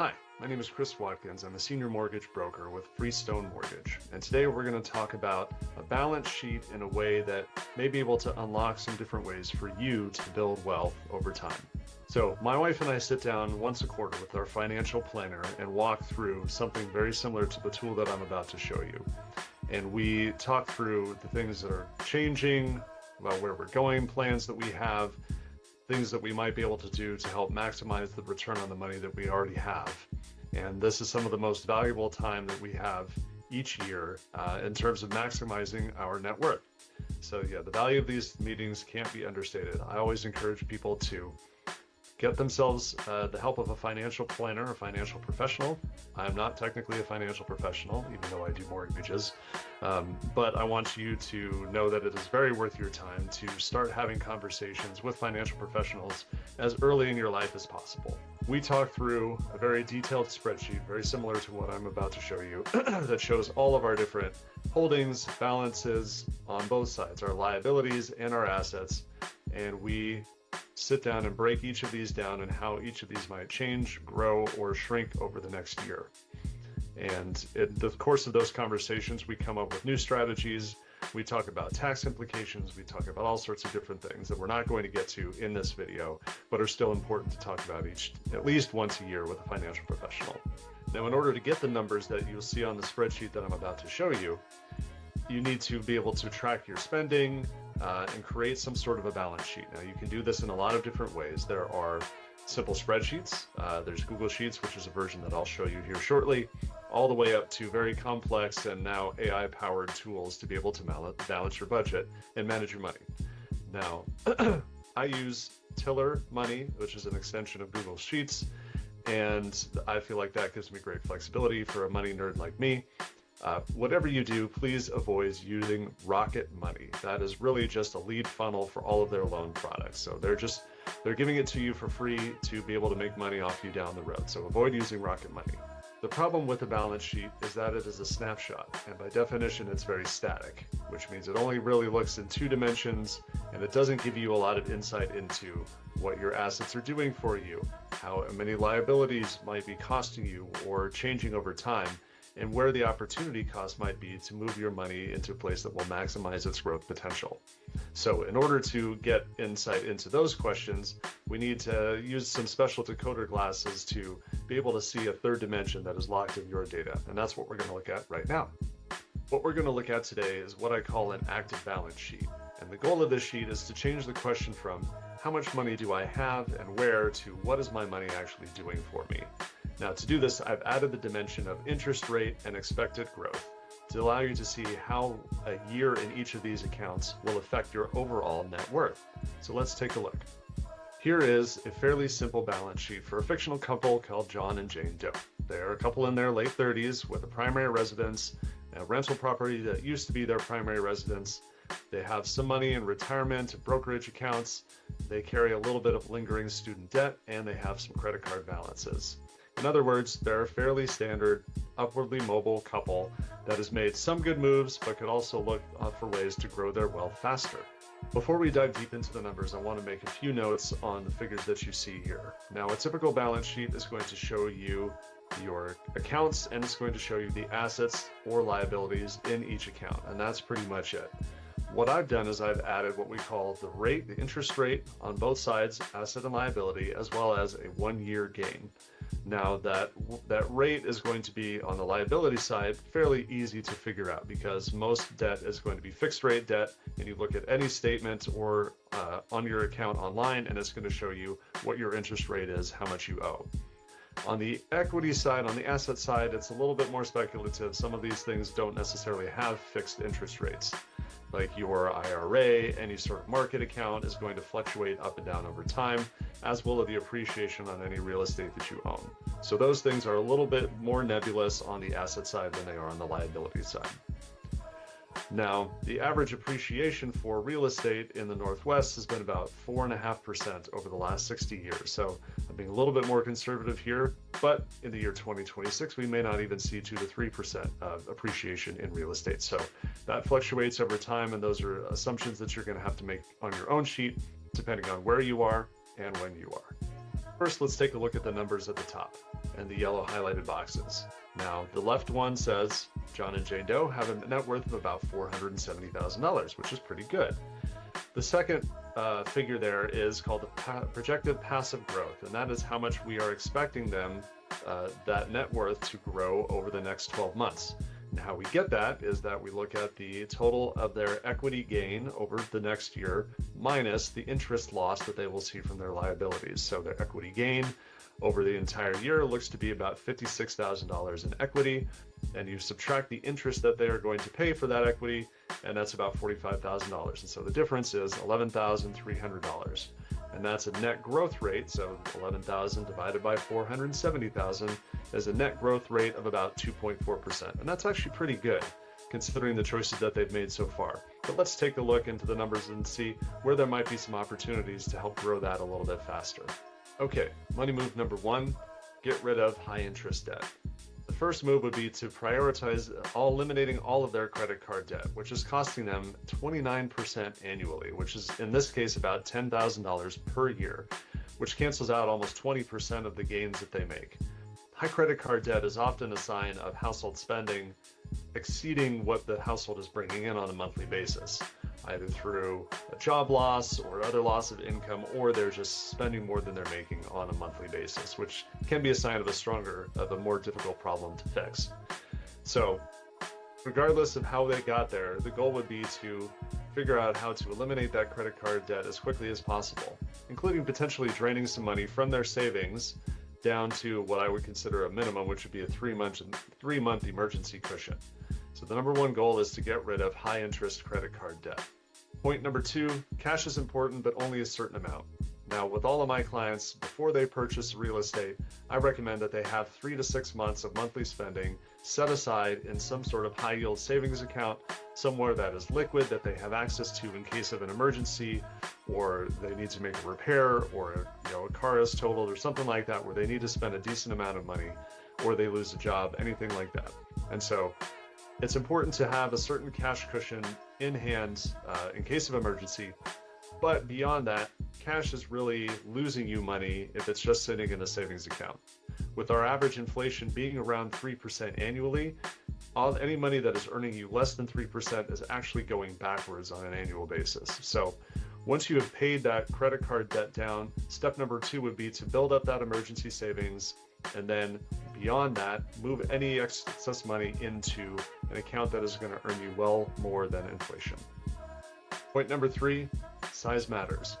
Hi, my name is Chris Watkins. I'm a senior mortgage broker with Freestone Mortgage. And today we're going to talk about a balance sheet in a way that may be able to unlock some different ways for you to build wealth over time. So my wife and I sit down once a quarter with our financial planner and walk through something very similar to the tool that I'm about to show you. And we talk through the things that are changing, about where we're going, plans that we have, things that we might be able to do to help maximize the return on the money that we already have. And this is some of the most valuable time that we have each year in terms of maximizing our net worth. So yeah, the value of these meetings can't be understated. I always encourage people to get themselves the help of a financial planner, a financial professional. I'm not technically a financial professional, even though I do mortgages, but I want you to know that it is very worth your time to start having conversations with financial professionals as early in your life as possible. We talk through a very detailed spreadsheet, very similar to what I'm about to show you, that shows all of our different holdings, balances on both sides, our liabilities and our assets, and we sit down and break each of these down and how each of these might change, grow, or shrink over the next year. And in the course of those conversations, we come up with new strategies. We talk about tax implications. We talk about all sorts of different things that we're not going to get to in this video, but are still important to talk about at least once a year with a financial professional. Now, in order to get the numbers that you'll see on the spreadsheet that I'm about to show you, you need to be able to track your spending and create some sort of a balance sheet. Now, you can do this in a lot of different ways. There are simple spreadsheets. There's Google Sheets, which is a version that I'll show you here shortly, all the way up to very complex and now AI-powered tools to be able to balance your budget and manage your money. Now, I use Tiller Money, which is an extension of Google Sheets, and I feel like that gives me great flexibility for a money nerd like me. Whatever you do, please avoid using Rocket Money. That is really just a lead funnel for all of their loan products. So they're giving it to you for free to be able to make money off you down the road. So avoid using Rocket Money. The problem with the balance sheet is that it is a snapshot, and by definition, it's very static, which means it only really looks in 2 dimensions, and it doesn't give you a lot of insight into what your assets are doing for you, how many liabilities might be costing you or changing over time, and where the opportunity cost might be to move your money into a place that will maximize its growth potential. So in order to get insight into those questions, we need to use some special decoder glasses to be able to see a third dimension that is locked in your data. And that's what we're going to look at right now. What we're going to look at today is what I call an active balance sheet. And the goal of this sheet is to change the question from how much money do I have and where to what is my money actually doing for me. Now, to do this, I've added the dimension of interest rate and expected growth to allow you to see how a year in each of these accounts will affect your overall net worth. So let's take a look. Here is a fairly simple balance sheet for a fictional couple called John and Jane Doe. They're a couple in their late 30s with a primary residence, a rental property that used to be their primary residence. They have some money in retirement and brokerage accounts. They carry a little bit of lingering student debt, and they have some credit card balances. In other words, they're a fairly standard, upwardly mobile couple that has made some good moves, but could also look for ways to grow their wealth faster. Before we dive deep into the numbers, I want to make a few notes on the figures that you see here. Now, a typical balance sheet is going to show you your accounts, and it's going to show you the assets or liabilities in each account, and that's pretty much it. What I've done is I've added what we call the rate, the interest rate on both sides, asset and liability, as well as a 1-year gain. Now that rate is going to be on the liability side fairly easy to figure out because most debt is going to be fixed rate debt, and you look at any statement or on your account online and it's going to show you what your interest rate is, how much you owe. On the equity side, on the asset side, it's a little bit more speculative. Some of these things don't necessarily have fixed interest rates. Like your IRA, any sort of market account is going to fluctuate up and down over time, as will the appreciation on any real estate that you own. So those things are a little bit more nebulous on the asset side than they are on the liability side. Now, the average appreciation for real estate in the Northwest has been about 4.5% over the last 60 years. So I'm being a little bit more conservative here, but in the year 2026, we may not even see 2 to 3% of appreciation in real estate. So that fluctuates over time, and those are assumptions that you're going to have to make on your own sheet, depending on where you are and when you are. First, let's take a look at the numbers at the top and the yellow highlighted boxes. Now, the left one says John and Jane Doe have a net worth of about $470,000, which is pretty good. The second figure there is called the projected passive growth, and that is how much we are expecting them, that net worth, to grow over the next 12 months. And how we get that is that we look at the total of their equity gain over the next year minus the interest loss that they will see from their liabilities. So their equity gain over the entire year looks to be about $56,000 in equity, and you subtract the interest that they are going to pay for that equity, and that's about $45,000. And so the difference is $11,300. And that's a net growth rate, so 11,000 divided by 470,000 is a net growth rate of about 2.4%. And that's actually pretty good, considering the choices that they've made so far. But let's take a look into the numbers and see where there might be some opportunities to help grow that a little bit faster. Okay, money move number one, get rid of high interest debt. The first move would be to prioritize eliminating all of their credit card debt, which is costing them 29% annually, which is in this case about $10,000 per year, which cancels out almost 20% of the gains that they make. High credit card debt is often a sign of household spending exceeding what the household is bringing in on a monthly basis, either through a job loss or other loss of income, or they're just spending more than they're making on a monthly basis, which can be a sign of a more difficult problem to fix. So regardless of how they got there, the goal would be to figure out how to eliminate that credit card debt as quickly as possible, including potentially draining some money from their savings down to what I would consider a minimum, which would be a three-month emergency cushion. So the number one goal is to get rid of high interest credit card debt. Point number two, cash is important, but only a certain amount. Now, with all of my clients, before they purchase real estate, I recommend that they have 3 to 6 months of monthly spending set aside in some sort of high yield savings account, somewhere that is liquid, that they have access to in case of an emergency, or they need to make a repair, or a car is totaled or something like that, where they need to spend a decent amount of money, or they lose a job, anything like that. And so it's important to have a certain cash cushion in hand in case of emergency. But beyond that, cash is really losing you money if it's just sitting in a savings account. With our average inflation being around 3% annually, any money that is earning you less than 3% is actually going backwards on an annual basis. So once you have paid that credit card debt down, step number two would be to build up that emergency savings, and then beyond that, move any excess money into an account that is going to earn you well more than inflation. Point number three, size matters.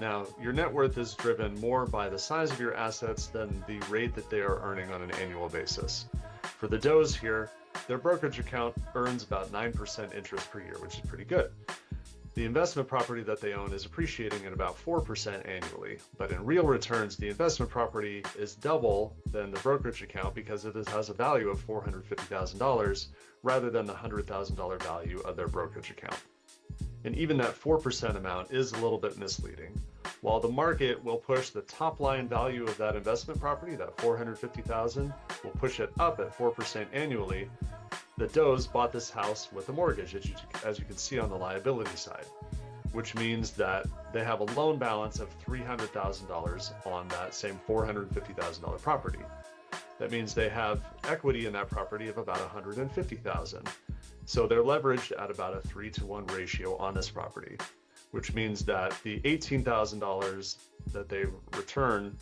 Now, your net worth is driven more by the size of your assets than the rate that they are earning on an annual basis. For the Does here, their brokerage account earns about 9% interest per year, which is pretty good. The investment property that they own is appreciating at about 4% annually, but in real returns, the investment property is double than the brokerage account because it has a value of $450,000 rather than the $100,000 value of their brokerage account. And even that 4% amount is a little bit misleading. While the market will push the top line value of that investment property, that $450,000, will push it up at 4% annually, the Does bought this house with a mortgage, as you can see on the liability side, which means that they have a loan balance of $300,000 on that same $450,000 property. That means they have equity in that property of about $150,000. So they're leveraged at about a 3-to-1 ratio on this property, which means that the $18,000 that they return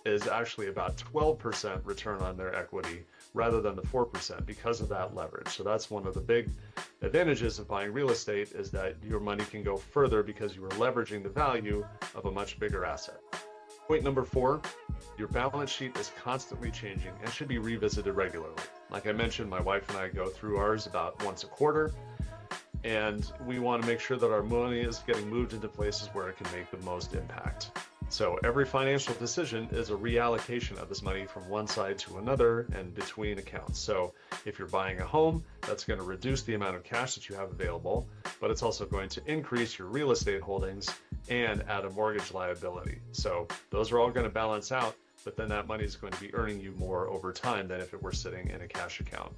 is actually about 12% return on their equity rather than the 4% because of that leverage. So that's one of the big advantages of buying real estate, is that your money can go further because you are leveraging the value of a much bigger asset. Point number four, your balance sheet is constantly changing and should be revisited regularly. Like I mentioned, my wife and I go through ours about once a quarter, and we want to make sure that our money is getting moved into places where it can make the most impact. So every financial decision is a reallocation of this money from one side to another and between accounts. So if you're buying a home, that's going to reduce the amount of cash that you have available, but it's also going to increase your real estate holdings and add a mortgage liability. So those are all going to balance out, but then that money is going to be earning you more over time than if it were sitting in a cash account.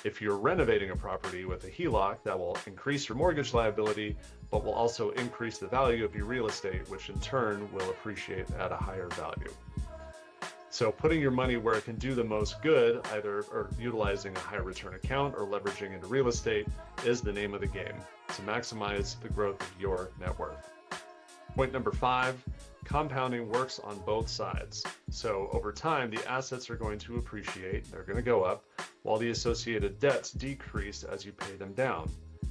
If you're renovating a property with a HELOC, that will increase your mortgage liability, but will also increase the value of your real estate, which in turn will appreciate at a higher value. So putting your money where it can do the most good, either or utilizing a high return account or leveraging into real estate, is the name of the game to maximize the growth of your net worth. Point number 5, compounding works on both sides. So over time, the assets are going to appreciate, they're going to go up, while the associated debts decrease as you pay them down.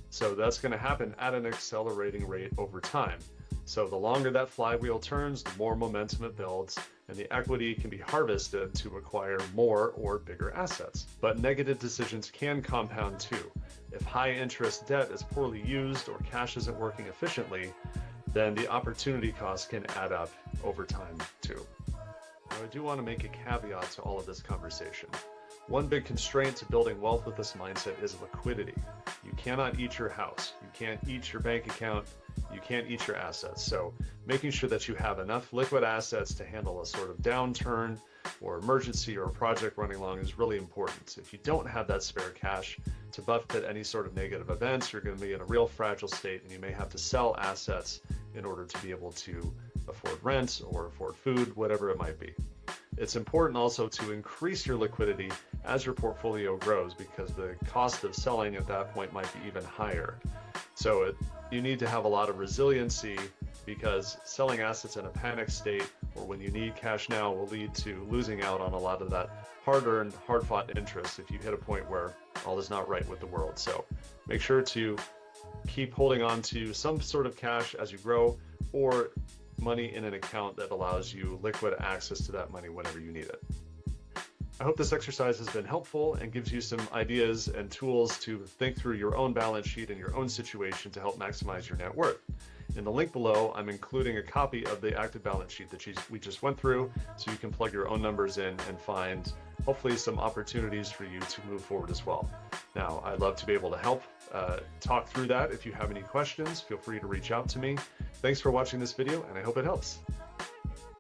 So that's going to happen at an accelerating rate over time. So the longer that flywheel turns, the more momentum it builds, and the equity can be harvested to acquire more or bigger assets. But negative decisions can compound too. If high interest debt is poorly used or cash isn't working efficiently, then the opportunity cost can add up over time too. Now, I do want to make a caveat to all of this conversation. One big constraint to building wealth with this mindset is liquidity. You cannot eat your house. You can't eat your bank account. You can't eat your assets. So making sure that you have enough liquid assets to handle a sort of downturn or emergency or a project running along is really important. If you don't have that spare cash to buffet any sort of negative events, you're going to be in a real fragile state, and you may have to sell assets in order to be able to afford rent or afford food, whatever it might be. It's important also to increase your liquidity as your portfolio grows, because the cost of selling at that point might be even higher. So you need to have a lot of resiliency, because selling assets in a panic state or when you need cash now will lead to losing out on a lot of that hard-earned, hard-fought interest if you hit a point where all is not right with the world. So make sure to keep holding on to some sort of cash as you grow, or money in an account that allows you liquid access to that money whenever you need it. I hope this exercise has been helpful and gives you some ideas and tools to think through your own balance sheet and your own situation to help maximize your net worth. In the link below, I'm including a copy of the active balance sheet that we just went through, so you can plug your own numbers in and find hopefully some opportunities for you to move forward as well. Now, I'd love to be able to help talk through that. If you have any questions, feel free to reach out to me. Thanks for watching this video, and I hope it helps.